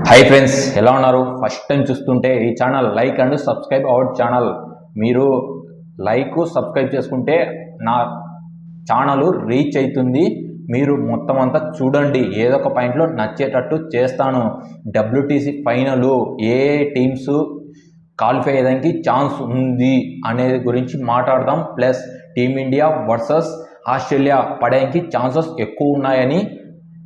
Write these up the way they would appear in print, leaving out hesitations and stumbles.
Hi friends, ఎలా ఉన్నారు? First time చూస్తుంటే ఈ channel like and subscribe our channel. మీరు లైక్ సబ్స్క్రైబ్ చేసుకుంటే నా ఛానల్ రీచ్ అవుతుంది. మీరు మొత్తం అంతా చూడండి, ఏదో ఒక పాయింట్లో నచ్చేటట్టు చేస్తాను. డబ్ల్యూటీసీ ఫైనల్ ఏ టీమ్స్ క్వాలిఫై అయ్యేదానికి ఛాన్స్ ఉంది అనేది గురించి మాట్లాడదాం. ప్లస్ టీమిండియా వర్సెస్ ఆస్ట్రేలియా పడేకి ఛాన్సెస్ ఎక్కువ ఉన్నాయని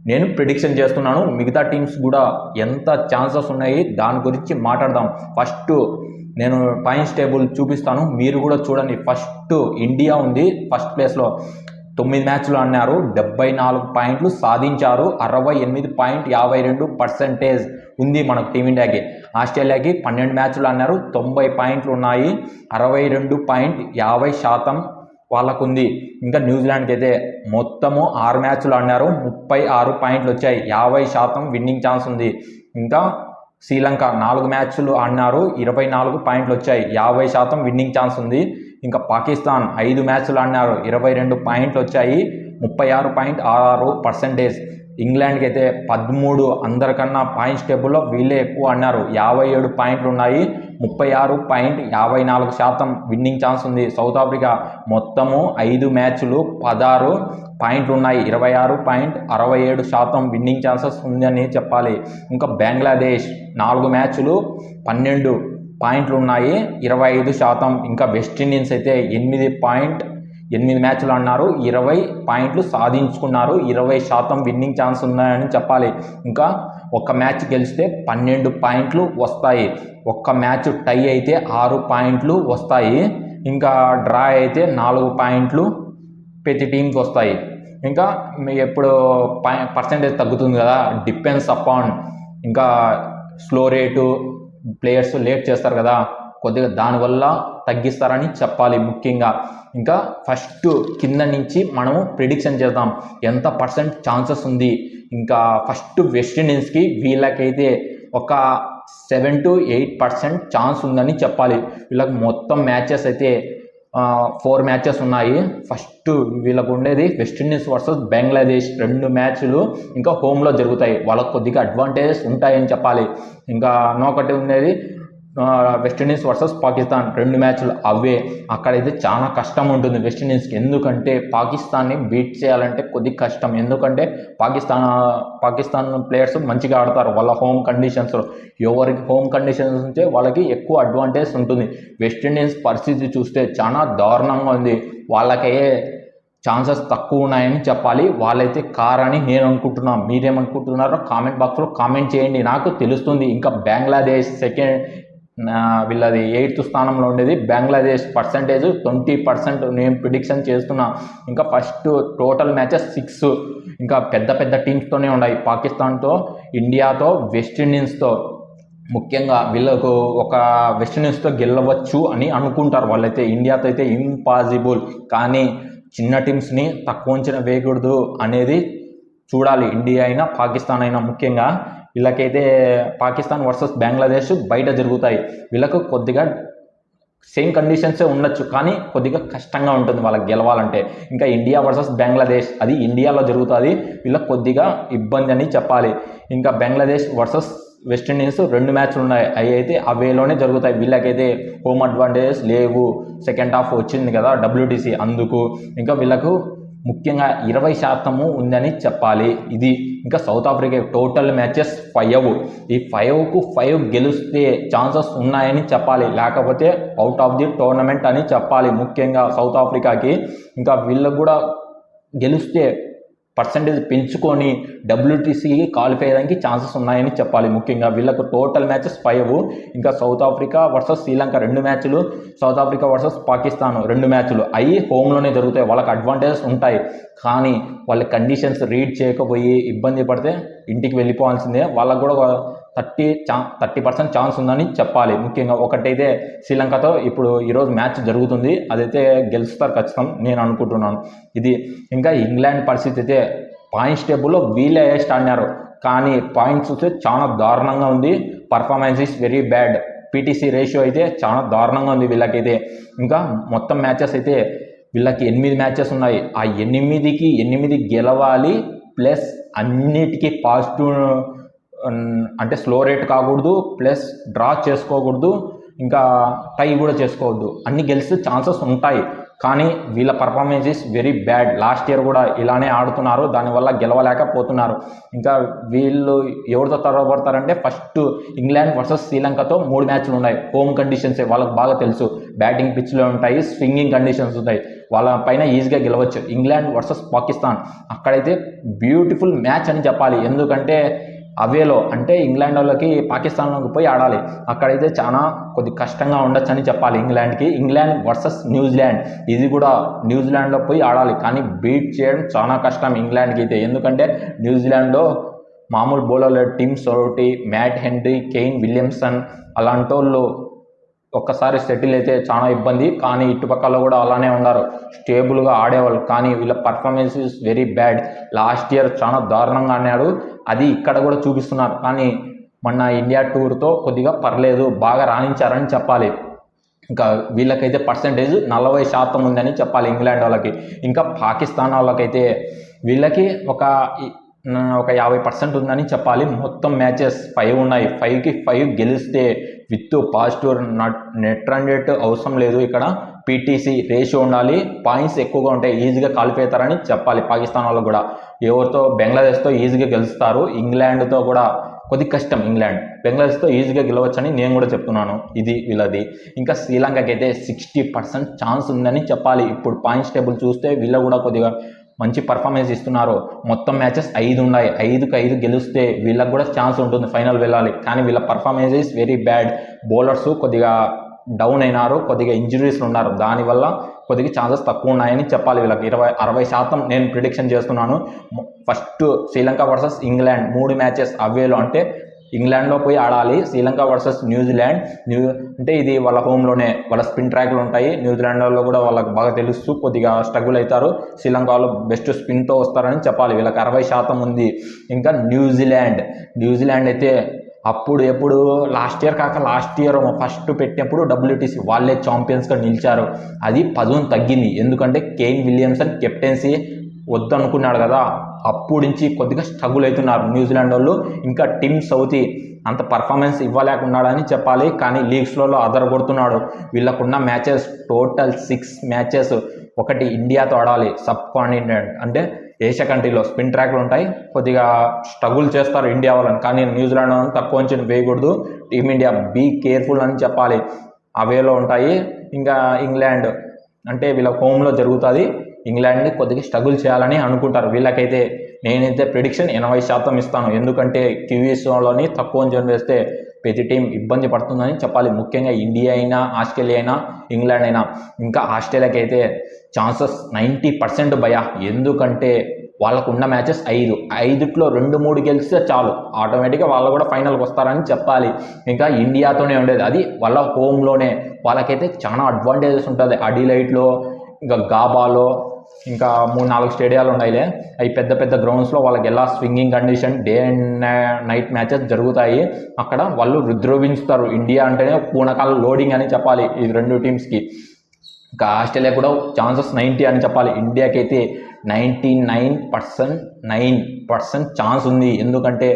నేను ప్రిడిక్షన్ చేస్తున్నాను. మిగతా టీమ్స్ కూడా ఎంత ఛాన్సెస్ ఉన్నాయి దాని గురించి మాట్లాడదాం. ఫస్ట్ నేను పాయింట్స్ టేబుల్ చూపిస్తాను, మీరు కూడా చూడండి. ఫస్ట్ ఇండియా ఉంది ఫస్ట్ ప్లేస్లో. 9 మ్యాచ్లు ఆడినారు, 74 పాయింట్లు సాధించారు. 68.52% ఉంది మనకు టీమిండియాకి. ఆస్ట్రేలియాకి 12 మ్యాచ్లు ఆడినారు, 90 పాయింట్లు ఉన్నాయి, 62.50% వాళ్ళకు ఉంది. ఇంకా న్యూజిలాండ్కి అయితే మొత్తము 6 మ్యాచ్లు ఆడినారు, 36 పాయింట్లు వచ్చాయి, 50% విన్నింగ్ ఛాన్స్ ఉంది. ఇంకా శ్రీలంక 4 మ్యాచ్లు ఆడినారు, 24 పాయింట్లు వచ్చాయి, 50% విన్నింగ్ ఛాన్స్ ఉంది. ఇంకా పాకిస్తాన్ 5 మ్యాచ్లు ఆడినారు, 22 పాయింట్లు వచ్చాయి, 36.66%. ఇంగ్లాండ్కి అయితే 13, అందరికన్నా పాయింట్స్ టేబుల్లో వీళ్ళే ఎక్కువ ఆడినారు, 57 పాయింట్లు ఉన్నాయి, 36.54% విన్నింగ్ ఛాన్స్ ఉంది. సౌత్ ఆఫ్రికా మొత్తము 5 మ్యాచ్లు, 16 పాయింట్లు ఉన్నాయి, 26.67% విన్నింగ్ ఛాన్సెస్ ఉందని చెప్పాలి. ఇంకా బంగ్లాదేశ్ 4 మ్యాచ్లు, 12 పాయింట్లు ఉన్నాయి, 25%. ఇంకా వెస్టిండీస్ అయితే 8 మ్యాచ్లు ఆడినారు, 20 పాయింట్లు సాధించుకున్నారు, 20% విన్నింగ్ ఛాన్స్ ఉన్నాయని చెప్పాలి. ఇంకా ఒక్క మ్యాచ్ గెలిస్తే 12 పాయింట్లు వస్తాయి, ఒక్క మ్యాచ్ టై అయితే 6 పాయింట్లు వస్తాయి, ఇంకా డ్రా అయితే 4 పాయింట్లు ప్రతి టీంకి వస్తాయి. ఇంకా ఎప్పుడు పర్సెంటేజ్ తగ్గుతుంది కదా, డిపెండ్స్ అపాన్ ఇంకా స్లో రేటు, ప్లేయర్స్ లేట్ చేస్తారు కదా కొద్దిగా, దానివల్ల తగ్గిస్తారని చెప్పాలి ముఖ్యంగా. ఇంకా ఫస్ట్ కింద నుంచి మనము ప్రిడిక్షన్ చేద్దాం ఎంత పర్సెంట్ ఛాన్సెస్ ఉంది. ఇంకా ఫస్ట్ వెస్టిండీస్కి వీళ్ళకైతే ఒక 7 to 8% ఛాన్స్ ఉందని చెప్పాలి. వీళ్ళకి మొత్తం మ్యాచెస్ అయితే 4 మ్యాచెస్ ఉన్నాయి. ఫస్ట్ వీళ్ళకు ఉండేది వెస్టిండీస్ వర్సెస్ బంగ్లాదేశ్ 2 మ్యాచ్లు ఇంకా హోమ్లో జరుగుతాయి, వాళ్ళకు కొద్దిగా అడ్వాంటేజెస్ ఉంటాయని చెప్పాలి. ఇంకా నొకటి ఉండేది వెస్టిండీస్ వర్సెస్ పాకిస్తాన్ 2 మ్యాచ్లు, అవే అక్కడైతే చాలా కష్టం ఉంటుంది వెస్టిండీస్కి. ఎందుకంటే పాకిస్తాన్ని బీట్ చేయాలంటే కొద్దిగా కష్టం, ఎందుకంటే పాకిస్తాన్ ప్లేయర్స్ మంచిగా ఆడతారు వాళ్ళ హోమ్ కండిషన్స్లో. ఎవరికి హోమ్ కండిషన్స్ ఉంటే వాళ్ళకి ఎక్కువ అడ్వాంటేజ్ ఉంటుంది. వెస్టిండీస్ పరిస్థితి చూస్తే చాలా దారుణంగా ఉంది, వాళ్ళకే ఛాన్సెస్ తక్కువ ఉన్నాయని చెప్పాలి. వాళ్ళైతే కారని నేను అనుకుంటున్నాను. మీరేమనుకుంటున్నారో కామెంట్ బాక్స్లో కామెంట్ చేయండి, నాకు తెలుస్తుంది. ఇంకా బంగ్లాదేశ్ వీళ్ళది 8th స్థానంలో ఉండేది. బంగ్లాదేశ్ పర్సంటేజ్ 20% నేను ప్రిడిక్షన్ చేస్తున్నా. ఇంకా ఫస్ట్ టోటల్ మ్యాచెస్ 6, ఇంకా పెద్ద పెద్ద టీమ్స్తోనే ఉన్నాయి, పాకిస్తాన్తో, ఇండియాతో, వెస్టిండీస్తో. ముఖ్యంగా వీళ్ళకు ఒక వెస్టిండీస్తో గెలవచ్చు అని అనుకుంటారు వాళ్ళైతే. ఇండియాతో అయితే ఇంపాసిబుల్, కానీ చిన్న టీమ్స్ని తక్కువ అంచనా వేయకూడదు అనేది చూడాలి. ఇండియా అయినా పాకిస్తాన్ అయినా ముఖ్యంగా వీళ్ళకైతే పాకిస్తాన్ వర్సెస్ బంగ్లాదేశ్ బయట జరుగుతాయి. వీళ్ళకు కొద్దిగా సేమ్ కండిషన్సే ఉండొచ్చు, కానీ కొద్దిగా కష్టంగా ఉంటుంది వాళ్ళకి గెలవాలంటే. ఇంకా ఇండియా వర్సెస్ బంగ్లాదేశ్ అది ఇండియాలో జరుగుతుంది, వీళ్ళకి కొద్దిగా ఇబ్బంది అని చెప్పాలి. ఇంకా బంగ్లాదేశ్ వర్సెస్ వెస్టిండీస్ 2 మ్యాచ్లు ఉన్నాయి, అవి అయితే అవేలోనే జరుగుతాయి. వీళ్ళకైతే హోమ్ అడ్వాంటేజెస్ లేవు, సెకండ్ హాఫ్ వచ్చింది కదా డబ్ల్యూటీసీ అందుకు. ఇంకా వీళ్ళకు ముఖ్యంగా 20% ఉందని చెప్పాలి ఇది. ఇంకా సౌత్ ఆఫ్రికా టోటల్ మ్యాచెస్ 5, ఈ 5కు 5 గెలిస్తే ఛాన్సెస్ ఉన్నాయని చెప్పాలి, లేకపోతే అవుట్ ఆఫ్ ది టోర్నమెంట్ అని చెప్పాలి ముఖ్యంగా సౌత్ ఆఫ్రికాకి. ఇంకా వీళ్ళకు కూడా గెలిస్తే పర్సంటేజ్ పెంచుకొని డబ్ల్యూటీసీకి క్వాలిఫై అయ్యడానికి ఛాన్సెస్ ఉన్నాయని చెప్పాలి ముఖ్యంగా. వీళ్ళకు టోటల్ మ్యాచెస్ 5. ఇంకా సౌత్ ఆఫ్రికా వర్సెస్ శ్రీలంక 2 మ్యాచ్లు, సౌత్ ఆఫ్రికా వర్సెస్ పాకిస్తాన్ 2 మ్యాచ్లు, అవి హోమ్లోనే జరుగుతాయి, వాళ్ళకి అడ్వాంటేజెస్ ఉంటాయి. కానీ వాళ్ళ కండిషన్స్ రీడ్ చేయకపోయి ఇబ్బంది పడితే ఇంటికి వెళ్ళిపోవాల్సిందే. వాళ్ళకు కూడా 30% ఛాన్స్ ఉందని చెప్పాలి ముఖ్యంగా. ఒకటైతే శ్రీలంకతో ఇప్పుడు ఈరోజు మ్యాచ్ జరుగుతుంది, అదైతే గెలుస్తారు ఖచ్చితం నేను అనుకుంటున్నాను ఇది. ఇంకా ఇంగ్లాండ్ పరిస్థితి అయితే పాయింట్స్ టేబుల్లో వీళ్ళే ఆడినారు, కానీ పాయింట్స్ చూస్తే చాలా దారుణంగా ఉంది. Performance is very bad, PTC ratio అయితే చాలా దారుణంగా ఉంది వీళ్ళకైతే. ఇంకా మొత్తం మ్యాచెస్ అయితే వీళ్ళకి 8 మ్యాచెస్ ఉన్నాయి, ఆ 8కి 8 గెలవాలి, ప్లస్ అన్నిటికీ పాజిటివ్ అంటే స్లో రేట్ కాకూడదు, ప్లస్ డ్రా చేసుకోకూడదు, ఇంకా టై కూడా చేసుకోవద్దు. అన్ని గెలిస్తే ఛాన్సెస్ ఉంటాయి, కానీ వీళ్ళ performance is very bad. Last year కూడా ఇలానే ఆడుతున్నారు, దానివల్ల గెలవలేకపోతున్నారు. ఇంకా వీళ్ళు ఎవరితో తరబడతారంటే ఫస్ట్ ఇంగ్లాండ్ వర్సెస్ శ్రీలంకతో 3 మ్యాచ్లు ఉన్నాయి. హోమ్ కండిషన్సే వాళ్ళకి బాగా తెలుసు. బ్యాటింగ్ పిచ్లో ఉంటాయి, స్వింగింగ్ కండిషన్స్ ఉంటాయి, వాళ్ళ పైన ఈజీగా గెలవచ్చు. ఇంగ్లాండ్ వర్సెస్ పాకిస్తాన్ అక్కడైతే బ్యూటిఫుల్ మ్యాచ్ అని చెప్పాలి. ఎందుకంటే అవేలో అంటే ఇంగ్లాండ్ వాళ్ళకి పాకిస్తాన్లోకి పోయి ఆడాలి. అక్కడైతే చాలా కొద్ది కష్టంగా ఉండొచ్చు అని చెప్పాలి ఇంగ్లాండ్కి. ఇంగ్లాండ్ వర్సెస్ న్యూజిలాండ్, ఇది కూడా న్యూజిలాండ్లో పోయి ఆడాలి, కానీ బీట్ చేయడం చాలా కష్టం ఇంగ్లాండ్కి అయితే. ఎందుకంటే న్యూజిలాండ్లో మామూలు బౌలర్లు Tim Southee, Matt Henry, Kane Williamson అలాంటి వాళ్ళు ఒక్కసారి సెటిల్ అయితే చాలా ఇబ్బంది. కానీ ఇటుపక్కల కూడా అలానే ఉన్నారు, స్టేబుల్గా ఆడేవాళ్ళు. కానీ వీళ్ళ performance is very bad. Last year చాలా దారుణంగా ఆడాడు, అది ఇక్కడ కూడా చూపిస్తున్నారు. కానీ మొన్న ఇండియా టూర్తో కొద్దిగా పర్లేదు, బాగా రాణించారని చెప్పాలి. ఇంకా వీళ్ళకైతే పర్సెంటేజ్ 40% ఉందని చెప్పాలి ఇంగ్లాండ్ వాళ్ళకి. ఇంకా పాకిస్తాన్ వాళ్ళకైతే వీళ్ళకి ఒక 50% ఉందని చెప్పాలి. మొత్తం మ్యాచెస్ 5 ఉన్నాయి, 5కి 5 గెలిస్తే with positive net run rate అవసరం లేదు. ఇక్కడ పీటీసీ రేషియో ఉండాలి, పాయింట్స్ ఎక్కువగా ఉంటాయి, ఈజీగా క్వాలిఫై అవుతారని చెప్పాలి. పాకిస్తాన్ వాళ్ళు కూడా ఎవరితో బంగ్లాదేశ్తో ఈజీగా గెలుస్తారు. ఇంగ్లాండ్తో కూడా కొద్ది కష్టం. ఇంగ్లాండ్ బంగ్లాదేశ్తో ఈజీగా గెలవచ్చని నేను కూడా చెప్తున్నాను. ఇది వీళ్ళది. ఇంకా శ్రీలంకకి అయితే 60% ఛాన్స్ ఉందని చెప్పాలి. ఇప్పుడు పాయింట్స్ టేబుల్ చూస్తే వీళ్ళు కూడా కొద్దిగా మంచి పర్ఫార్మెన్స్ ఇస్తున్నారు. మొత్తం మ్యాచెస్ 5 ఉన్నాయి, 5కి 5 గెలిస్తే వీళ్ళకి కూడా ఛాన్స్ ఉంటుంది ఫైనల్ వెళ్ళాలి. కానీ వీళ్ళ performance is very bad. Bowlers కొద్దిగా డౌన్ అయినారు, కొద్దిగా ఇంజురీస్లు ఉన్నారు, దానివల్ల కొద్దిగా ఛాన్సెస్ తక్కువ ఉన్నాయని చెప్పాలి. వీళ్ళకి 60% నేను ప్రిడిక్షన్ చేస్తున్నాను. First Sri Lanka versus England 3 matches అవేలో, అంటే ఇంగ్లాండ్లో పోయి ఆడాలి. శ్రీలంక వర్సెస్ న్యూజిలాండ్ అంటే ఇది వాళ్ళ హోమ్లోనే, వాళ్ళ స్పిన్ ట్రాక్లు ఉంటాయి. న్యూజిలాండ్లో కూడా వాళ్ళకి బాగా తెలుస్తూ కొద్దిగా స్ట్రగుల్ అవుతారు. శ్రీలంక వాళ్ళు బెస్ట్ స్పిన్తో వస్తారని చెప్పాలి. వీళ్ళకి 60% ఉంది. ఇంకా న్యూజిలాండ్ అయితే ఎప్పుడు లాస్ట్ ఇయర్ ఫస్ట్ పెట్టినప్పుడు WTC వాళ్ళే ఛాంపియన్స్గా నిలిచారు. అది 10 తగ్గింది. ఎందుకంటే కేన్ విలియమ్సన్ కెప్టెన్సీ వద్దనుకున్నాడు కదా, అప్పుడు నుంచి కొద్దిగా స్ట్రగుల్ అవుతున్నారు న్యూజిలాండ్ వాళ్ళు. ఇంకా టిమ్ సౌతీ అంత పర్ఫార్మెన్స్ ఇవ్వలేకున్నాడని చెప్పాలి, కానీ లీగ్స్లో అదరగొడుతున్నాడు. వీళ్ళకున్న మ్యాచెస్ టోటల్ 6 మ్యాచెస్. ఒకటి ఇండియాతో ఆడాలి, సబ్ కాంటినెంట్ అంటే ఏషియా కంట్రీలో స్పిన్ ట్రాక్లు ఉంటాయి, కొద్దిగా స్ట్రగుల్ చేస్తారు ఇండియా వాళ్ళని. కానీ న్యూజిలాండ్ వాళ్ళని తక్కువ అంచనా వేయకూడదు. టీమిండియా బీ కేర్ఫుల్ అని చెప్పాలి, అవేలో ఉంటాయి. ఇంకా ఇంగ్లాండ్ అంటే వీళ్ళ హోమ్లో జరుగుతుంది. ఇంగ్లాండ్ని కొద్దిగా స్ట్రగుల్ చేయాలని అనుకుంటారు. వీళ్ళకైతే నేనైతే ప్రిడిక్షన్ 80% ఇస్తాను. ఎందుకంటే QSలోని తక్కువ అంచనా వేస్తే ప్రతి టీం ఇబ్బంది పడుతుందని చెప్పాలి. ముఖ్యంగా ఇండియా అయినా, ఆస్ట్రేలియా అయినా, ఇంగ్లాండ్ అయినా. ఇంకా ఆస్ట్రేలియాకి అయితే ఛాన్సెస్ 90% భయ. ఎందుకంటే వాళ్ళకు ఉన్న మ్యాచెస్ 5లో 2-3 గెలిస్తే చాలు, ఆటోమేటిక్గా వాళ్ళు కూడా ఫైనల్కి వస్తారని చెప్పాలి. ఇంకా ఇండియాతోనే ఉండేది, అది వాళ్ళ హోమ్లోనే. వాళ్ళకైతే చాలా అడ్వాంటేజెస్ ఉంటుంది. అడిలైట్లో, ఇంకా గాబాలో, ఇంకా 3-4 స్టేడియాలు ఉన్నాయిలే. అవి పెద్ద పెద్ద గ్రౌండ్స్లో వాళ్ళకి ఎలా swinging condition, day and night matches జరుగుతాయి. అక్కడ వాళ్ళు రుద్రోపించుతారు. ఇండియా అంటేనే పూనకాల లోడింగ్ అని చెప్పాలి ఈ 2 టీమ్స్కి. ఇంకా ఆస్ట్రేలియా కూడా ఛాన్సెస్ 90 అని చెప్పాలి. ఇండియాకి అయితే 99% ఛాన్స్ ఉంది. ఎందుకంటే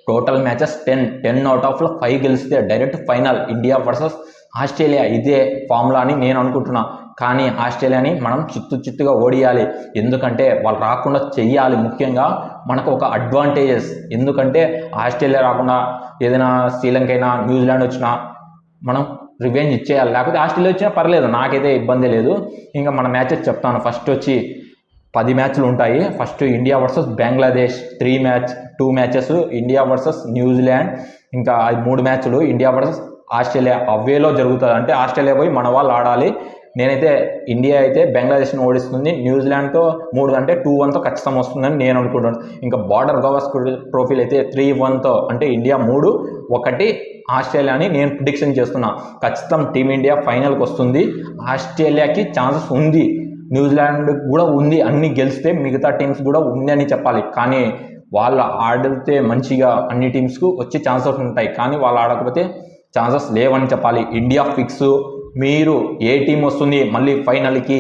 టోటల్ మ్యాచెస్ 10 అవుట్ ఆఫ్ 5 గెలిస్తే direct final India versus Australia. ఇదే ఫార్ములా అని నేను అనుకుంటున్నా. కానీ ఆస్ట్రేలియాని మనం చిత్తుగా ఓడియాలి. ఎందుకంటే వాళ్ళు రాకుండా చెయ్యాలి. ముఖ్యంగా మనకు ఒక అడ్వాంటేజెస్, ఎందుకంటే ఆస్ట్రేలియా రాకుండా ఏదైనా శ్రీలంక అయినా, న్యూజిలాండ్ వచ్చినా మనం రివెంజ్ ఇచ్చేయాలి. లేకపోతే ఆస్ట్రేలియా వచ్చినా పర్లేదు, నాకైతే ఇబ్బంది లేదు. ఇంకా మన మ్యాచెస్ చెప్తాను. ఫస్ట్ వచ్చి 10 మ్యాచ్లు ఉంటాయి. First India versus Bangladesh 2 matches, India versus New Zealand ఇంకా 3 మ్యాచ్లు ఇండియా వర్సెస్ ఆస్ట్రేలియా అవేలో జరుగుతుంది. అంటే ఆస్ట్రేలియా పోయి మన వాళ్ళు ఆడాలి. నేనైతే ఇండియా అయితే బంగ్లాదేశ్ని ఓడిస్తుంది, న్యూజిలాండ్తో 2-1తో ఖచ్చితంగా వస్తుందని నేను అనుకుంటున్నాను. ఇంకా బార్డర్ గవాస్కర్ ట్రోఫీలు అయితే 3-1తో, అంటే ఇండియా 3-1 ఆస్ట్రేలియా అని నేను ప్రిడిక్షన్ చేస్తున్నా. ఖచ్చితం టీమిండియా ఫైనల్కి వస్తుంది. ఆస్ట్రేలియాకి ఛాన్సెస్ ఉంది, న్యూజిలాండ్ కూడా ఉంది. అన్ని గెలిస్తే మిగతా టీమ్స్ కూడా ఉంది అని చెప్పాలి. కానీ వాళ్ళు ఆడితే మంచిగా అన్ని టీమ్స్కు వచ్చే ఛాన్సెస్ ఉంటాయి, కానీ వాళ్ళు ఆడకపోతే ఛాన్సెస్ లేవని చెప్పాలి. India fix. మీరు ఏ టీం వస్తుంది మళ్ళీ ఫైనల్కి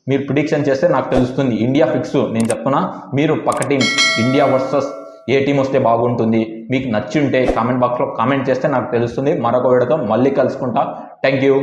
మీరు ప్రిడిక్షన్ చేస్తే నాకు తెలుస్తుంది. ఇండియా ఫిక్స్ నేను చెప్తున్నా. మీరు పక్క టీం ఇండియా వర్సెస్ ఏ టీం వస్తే బాగుంటుంది మీకు నచ్చి ఉంటే కామెంట్ బాక్స్లో కామెంట్ చేస్తే నాకు తెలుస్తుంది. మరొక వీడియోతో మళ్ళీ కలుసుకుంటా. Thank you.